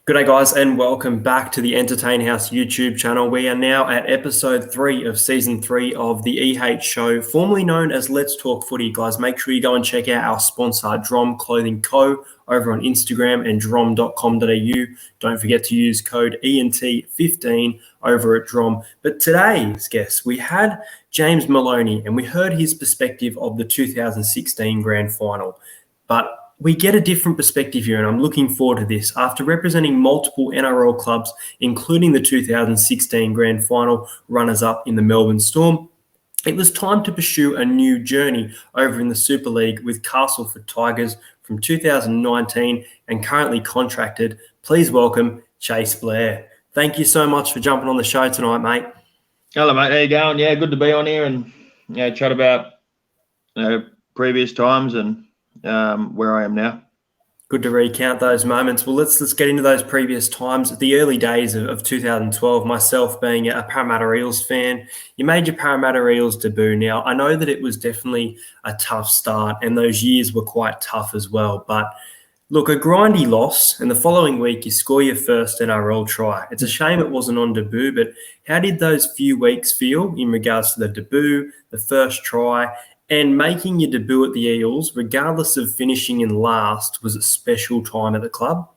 Good day, guys, and welcome back to the Entertain House YouTube channel. We are now at episode 3 of season 3 of the EH show, formerly known as Let's Talk Footy. Guys, make sure you go and check out our sponsor, Drom Clothing Co. over on Instagram and drom.com.au. Don't forget to use code ENT15 over at Drom. But today's guest, we had James Maloney, and we heard his perspective of the 2016 Grand Final. But we get a different perspective here, and I'm looking forward to this. After representing multiple NRL clubs, including the 2016 Grand Final runners-up in the Melbourne Storm, it was time to pursue a new journey over in the Super League with Castleford Tigers from 2019 and currently contracted. Please welcome Cheyse Blair. Thank you so much for jumping on the show tonight, mate. Hello, mate. How you going? Yeah, good to be on here and chat about previous times and where I am now. Good to recount those moments. Well, let's get into those previous times. The early days of 2012, myself being a Parramatta Eels fan, you made your Parramatta Eels debut. Now, I know that it was definitely a tough start and those years were quite tough as well. But look, a grindy loss, and the following week you score your first NRL try. It's a shame it wasn't on debut, but how did those few weeks feel in regards to the debut, the first try, and making your debut at the Eels, regardless of finishing in last, was a special time at the club?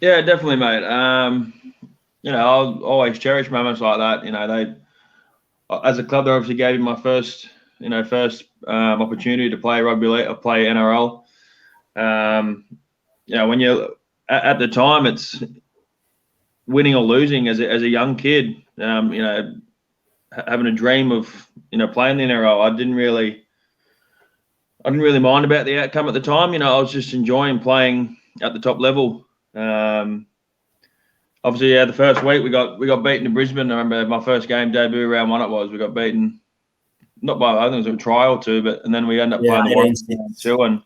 Yeah, definitely, mate. I'll always cherish moments like that. They, as a club, they obviously gave me my first opportunity to play rugby league, or play NRL. When you're at the time, it's winning or losing as a young kid. Having a dream of playing the NRL. I didn't really mind about the outcome at the time. I was just enjoying playing at the top level. Obviously, the first week we got beaten in Brisbane. I remember my first game debut, round 1 it was. We got beaten, not by, I think it was a try or two, and then we ended up playing the Warriors round 2, and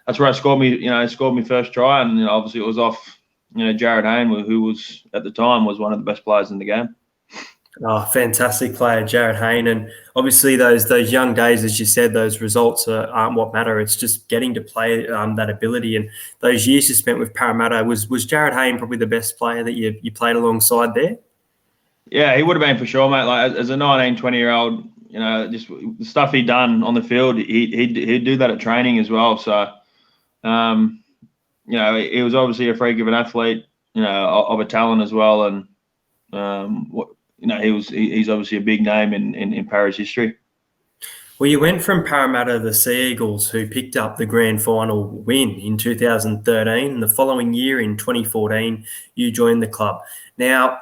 that's where I scored my first try, and obviously it was off Jared Hayne, who was at the time was one of the best players in the game. Oh, fantastic player, Jared Hayne. And obviously those young days, as you said, those results aren't what matter. It's just getting to play that ability. And those years you spent with Parramatta, was Jared Hayne probably the best player that you played alongside there? Yeah, he would have been for sure, mate. Like as a 19, 20-year-old, just the stuff he'd done on the field, he'd do that at training as well. So, he was obviously a freak of an athlete, of a talent as well. And he's obviously a big name in Parra's history. Well, you went from Parramatta to the Sea Eagles, who picked up the grand final win in 2013. And the following year, in 2014, you joined the club. Now,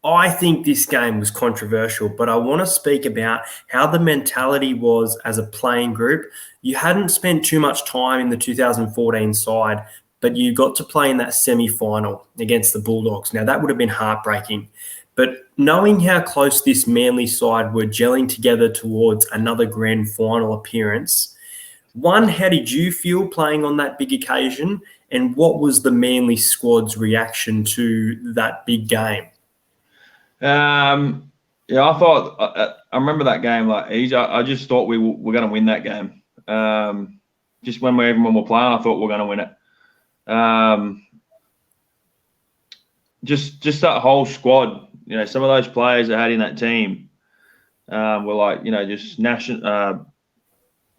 I think this game was controversial, but I want to speak about how the mentality was as a playing group. You hadn't spent too much time in the 2014 side, but you got to play in that semi-final against the Bulldogs. Now, that would have been heartbreaking. But knowing how close this Manly side were gelling together towards another grand final appearance, one, how did you feel playing on that big occasion? And what was the Manly squad's reaction to that big game? I thought I remember that game like easy. I just thought we were going to win that game. Just when we're playing, I thought we were going to win it. Just that whole squad. Some of those players I had in that team were like, just national,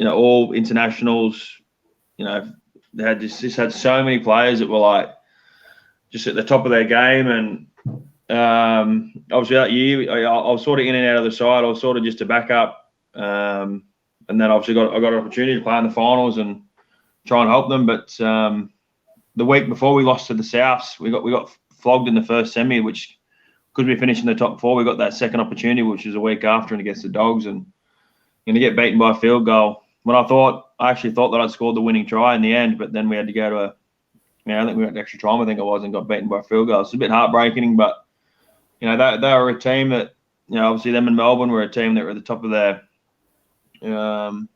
all internationals. They had just had so many players that were like just at the top of their game. And obviously that year, I was sort of in and out of the side. I was sort of just a backup. And then obviously I got an opportunity to play in the finals and try and help them. But the week before we lost to the Souths, we got flogged in the first semi, which, because we finished in the top 4, we got that second opportunity, which was a week after and against the Dogs, and to get beaten by a field goal. When I actually thought that I'd scored the winning try in the end, but then we had to go to I think we went to extra time, I think it was, and got beaten by a field goal. It's a bit heartbreaking, but they were a team that obviously them in Melbourne were a team that were at the top of their they've been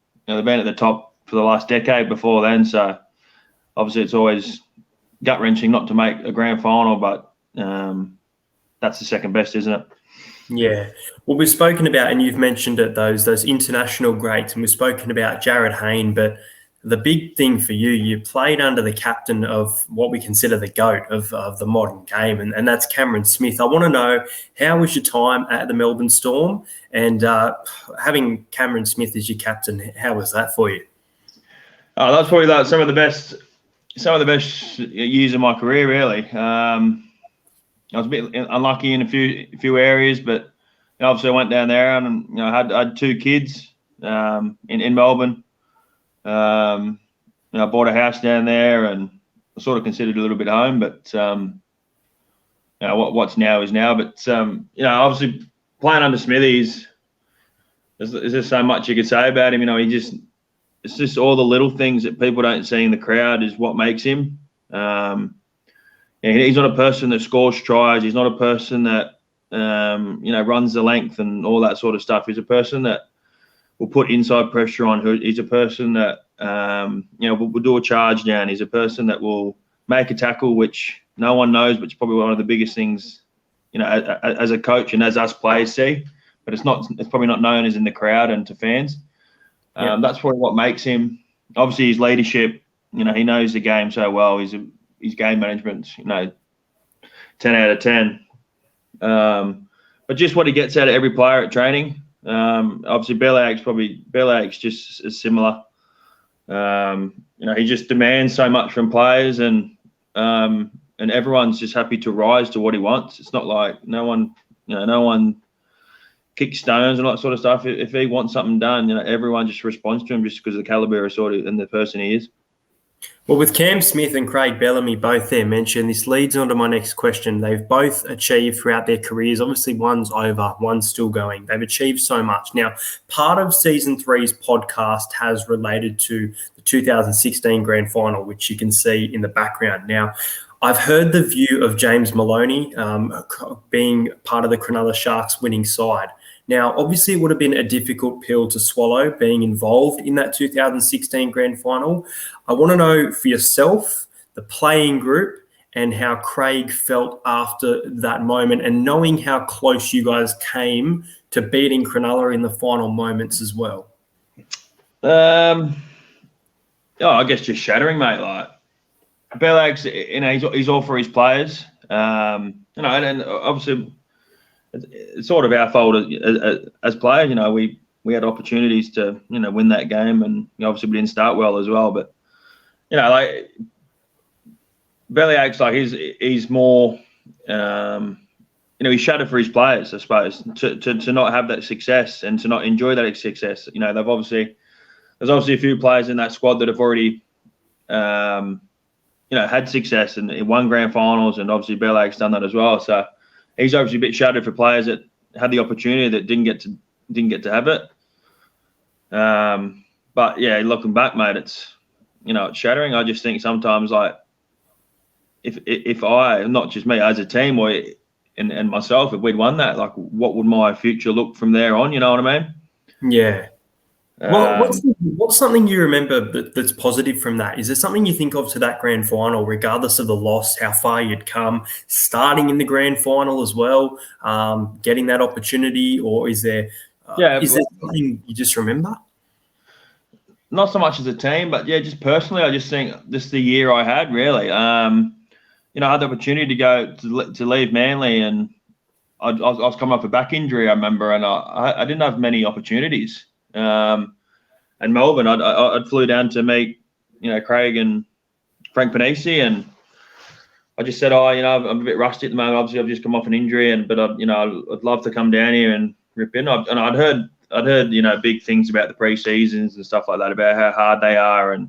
at the top for the last decade before then. So obviously it's always gut wrenching not to make a grand final, but that's the second best, isn't it? Yeah. Well, we've spoken about, and you've mentioned it, those international greats, and we've spoken about Jared Hayne, but the big thing for you, you played under the captain of what we consider the GOAT of the modern game, and that's Cameron Smith. I want to know, how was your time at the Melbourne Storm, and having Cameron Smith as your captain, how was that for you? Oh, that's probably like some of the best years of my career, really. I was a bit unlucky in a few areas, but obviously I went down there and I had 2 kids in Melbourne. I bought a house down there and I sort of considered a little bit home, but what's now is now. But obviously playing under Smithy there's just so much you could say about him. It's just all the little things that people don't see in the crowd is what makes him. He's not a person that scores tries. He's not a person that runs the length and all that sort of stuff. He's a person that will put inside pressure on. He's a person that will do a charge down. He's a person that will make a tackle, which no one knows, but it's probably one of the biggest things, as a coach and as us players see. But it's probably not known as in the crowd and to fans. That's probably what makes him. Obviously, his leadership. He knows the game so well. His game management's 10 out of 10. But just what he gets out of every player at training. Obviously, Blair's just as similar. He just demands so much from players, and everyone's just happy to rise to what he wants. It's not like no one kicks stones and all that sort of stuff. If he wants something done, everyone just responds to him just because of the caliber of sort of and the person he is. Well, with Cam Smith and Craig Bellamy both there mentioned, this leads on to my next question. They've both achieved throughout their careers. Obviously, one's over, one's still going. They've achieved so much. Now, part of Season 3's podcast has related to the 2016 Grand Final, which you can see in the background. Now, I've heard the view of James Maloney being part of the Cronulla Sharks winning side. Now, obviously, it would have been a difficult pill to swallow being involved in that 2016 Grand Final. I want to know for yourself, the playing group, and how Craig felt after that moment, and knowing how close you guys came to beating Cronulla in the final moments as well. I guess just shattering, mate. Like Bellags, he's all for his players. And obviously, it's sort of our fault as players. We had opportunities to win that game, and obviously we didn't start well as well. But Bellyache's he's more he's shattered for his players, I suppose, to not have that success and to not enjoy that success. There's obviously a few players in that squad that have already had success and won grand finals, and obviously Bellyache's done that as well. So he's obviously a bit shattered for players that had the opportunity that didn't get to have it. But yeah, looking back, mate, it's it's shattering. I just think sometimes if I, not just me as a team and myself, if we'd won that, what would my future look from there on? You know what I mean? Yeah. What's something you remember that's positive from that? Is there something you think of to that grand final, regardless of the loss, how far you'd come, starting in the grand final as well, getting that opportunity, or is there something you just remember? Not so much as a team, but yeah, just personally, I just think this the year I had really. I had the opportunity to go to leave Manly, and I was coming off a back injury, I remember, and I didn't have many opportunities. And Melbourne, I flew down to meet, Craig and Frank Panisi, and I just said, I'm a bit rusty at the moment. Obviously, I've just come off an injury, but I'd love to come down here and rip in. And I'd heard, big things about the pre-seasons and stuff like that, about how hard they are, and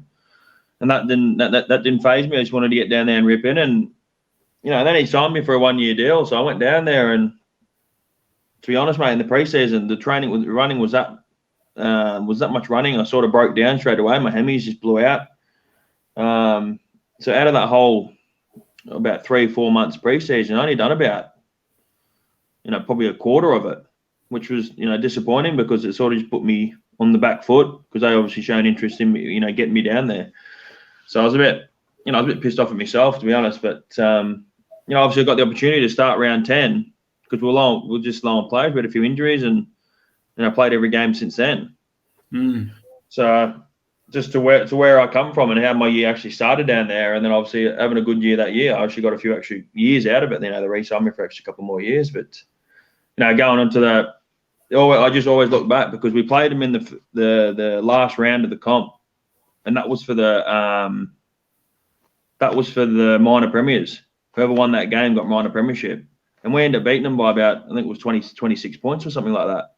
that didn't faze me. I just wanted to get down there and rip in, and then he signed me for a 1-year deal. So I went down there, and to be honest, mate, in the pre-season, the running was that much running. I sort of broke down straight away. My hemis just blew out. So out of that whole about 3-4 months pre-season, I only done about, probably a quarter of it, which was, disappointing because it sort of just put me on the back foot because they obviously shown interest in me, getting me down there. So I was a bit pissed off at myself, to be honest. But, obviously I got the opportunity to start round 10 because we're just low on players. We had a few injuries, and I played every game since then. So just to where I come from and how my year actually started down there, and then obviously having a good year that year, I actually got a few extra years out of it. They re-signed me for extra couple more years, but going into that, I just always look back because we played them in the last round of the comp, and that was for the minor premiers. Whoever won that game got minor premiership, and we ended up beating them by about, I think it was 26 points or something like that.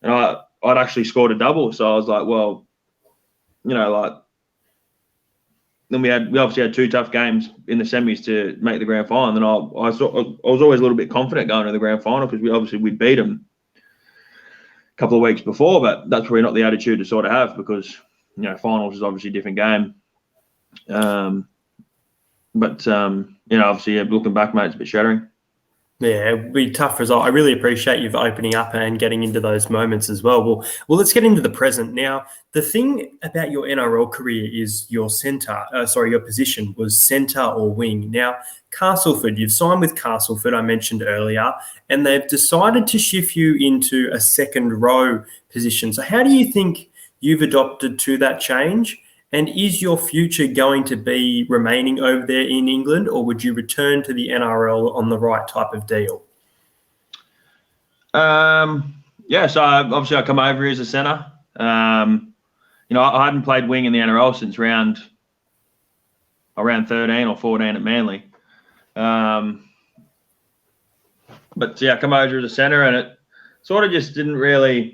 And I'd actually scored a double, so I was like, well, then we obviously had 2 tough games in the semis to make the grand final. And I was always a little bit confident going to the grand final because we'd beat them a couple of weeks before, but that's probably not the attitude to sort of have because finals is obviously a different game. Obviously, looking back, mate, it's a bit shattering. Yeah, it'd be a tough result. I really appreciate you opening up and getting into those moments as well. Well, let's get into the present. Now, the thing about your NRL career is your position was centre or wing. Now, Castleford, you've signed with Castleford, I mentioned earlier, and they've decided to shift you into a second row position. So how do you think you've adopted to that change? And is your future going to be remaining over there in England, or would you return to the NRL on the right type of deal? So obviously I come over here as a centre. I hadn't played wing in the NRL since around 13 or 14 at Manly. I come over as a centre, and it sort of just didn't really.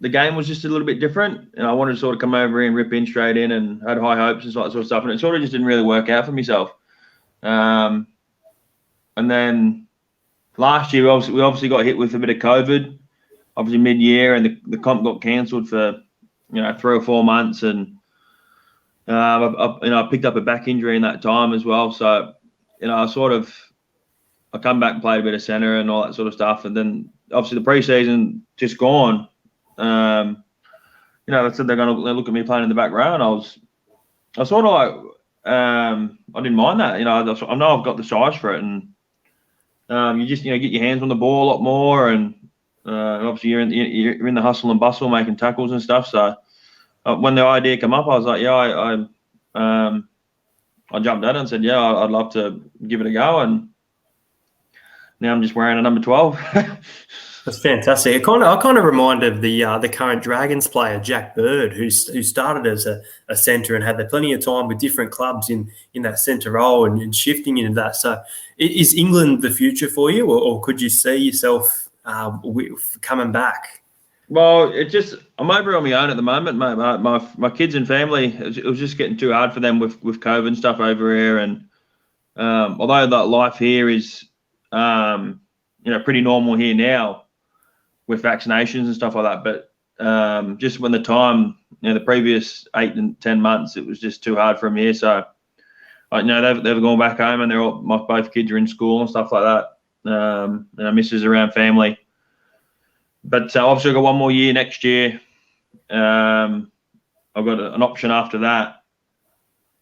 The game was just a little bit different, and I wanted to sort of come over here and rip in straight in, and had high hopes and sort of stuff, and it sort of just didn't really work out for myself. And then last year, we obviously got hit with a bit of COVID, obviously mid-year, and the comp got cancelled for 3 or 4 months, and I picked up a back injury in that time as well. So I come back and played a bit of centre and all that sort of stuff, and then obviously the pre-season just gone. They said they're going to look at me playing in the back row, and I was sort of like, I didn't mind that. I know I've got the size for it, and you just get your hands on the ball a lot more, and obviously you're in the hustle and bustle making tackles and stuff. So when the idea came up, I was like, I jumped at it and said, yeah, I'd love to give it a go, and now I'm just wearing a number 12. That's fantastic. I kind of remind of the current Dragons player, Jack Bird, who started as a centre and had plenty of time with different clubs in that centre role and shifting into that. So is England the future for you, or could you see yourself coming back? Well, I'm over on my own at the moment. My kids and family, it was just getting too hard for them with COVID and stuff over here. And although that life here is pretty normal here now, with vaccinations and stuff like that, but just when the time, the previous 8 and 10 months, it was just too hard for them here. So, they've gone back home, and both kids are in school and stuff like that. And our missus around family. But obviously, I've got 1 more year next year. I've got an option after that.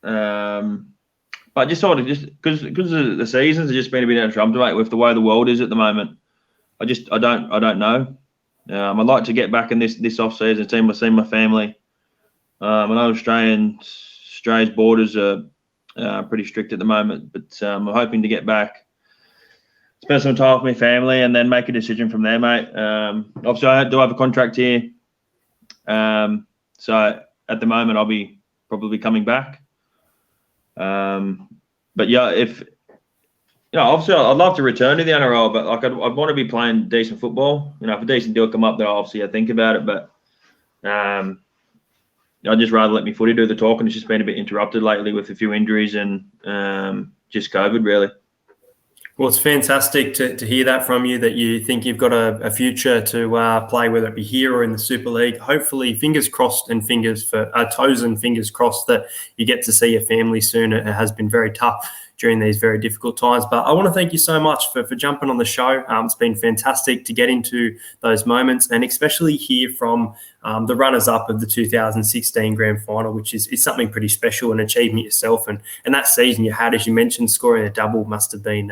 But just sort of because the seasons have just been a bit out of trouble, mate, with the way the world is at the moment. I don't know. I'd like to get back in this off season, see my family. I know Australia's borders are pretty strict at the moment, but I'm hoping to get back, spend some time with my family, and then make a decision from there, mate. Obviously, I do have a contract here, so at the moment I'll be probably coming back. But yeah, obviously I'd love to return to the NRL, but I'd want to be playing decent football. If a decent deal come up, then obviously I think about it. But I'd just rather let me footy do the talking. It's just been a bit interrupted lately with a few injuries and just COVID, really. Well, it's fantastic to hear that from you, that you think you've got a future to play, whether it be here or in the Super League. Hopefully, fingers crossed and toes and fingers crossed that you get to see your family soon. It has been very tough during these very difficult times. But I want to thank you so much for jumping on the show. It's been fantastic to get into those moments, and especially hear from the runners-up of the 2016 Grand Final, which is something pretty special, an achievement yourself. And that season you had, as you mentioned, scoring a double must have been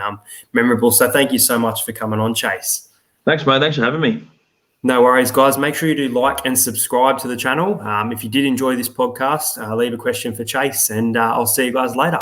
memorable. So thank you so much for coming on, Cheyse. Thanks, mate. Thanks for having me. No worries, guys. Make sure you do like and subscribe to the channel. If you did enjoy this podcast, leave a question for Cheyse, and I'll see you guys later.